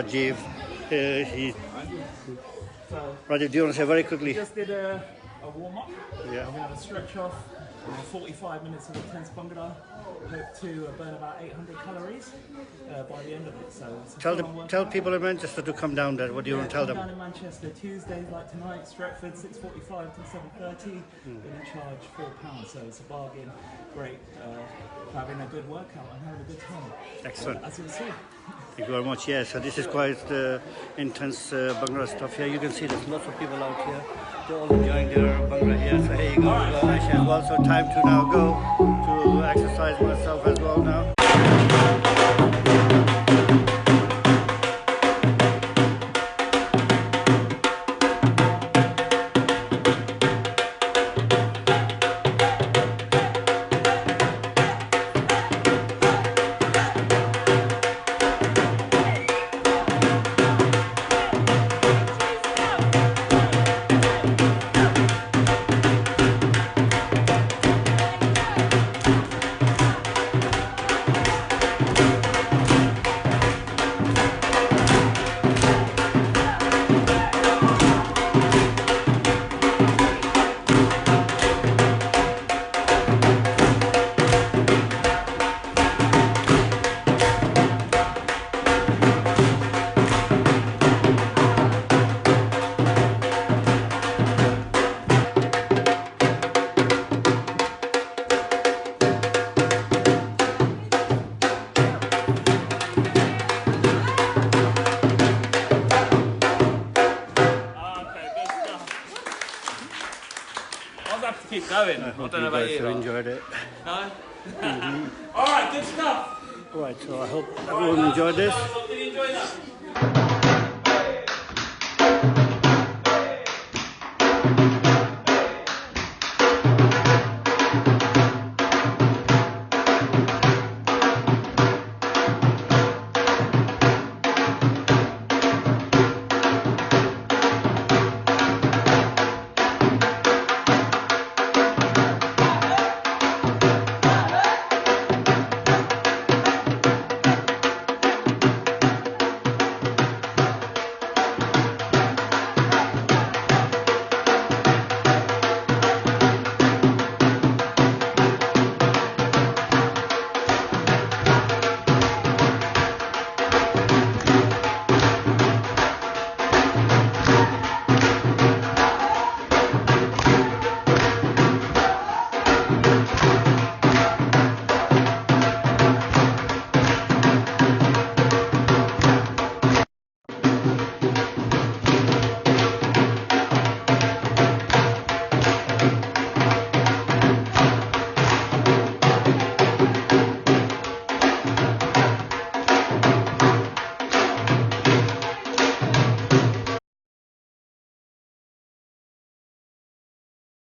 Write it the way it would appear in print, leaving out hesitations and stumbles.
Rajiv. So, Rajiv, do you want to say very quickly? we just did a warm-up. Yeah. I'm going to have a stretch off. 45 minutes of intense Bhangra. Hope to burn about 800 calories by the end of it. So it's a full-on Tell workout. people in Manchester to come down there. What do you want to tell Come them? down in Manchester Tuesdays like tonight, Stretford 6:45 till 7:30. Going to charge £4, so it's a bargain. Great, having a good workout and having a good time. Excellent. As you'll see. Thank you very much. Yeah, so this is quite intense Bhangra stuff here. You can see there's lots of people out here. They're all enjoying their Bhangra here. So here you go, Aisha as well. So time to now go to exercise myself as well now. I'll have to keep going. I don't know about you. I enjoyed it. No? Alright, good stuff. Right, so I hope everyone enjoyed this. Did you enjoy that?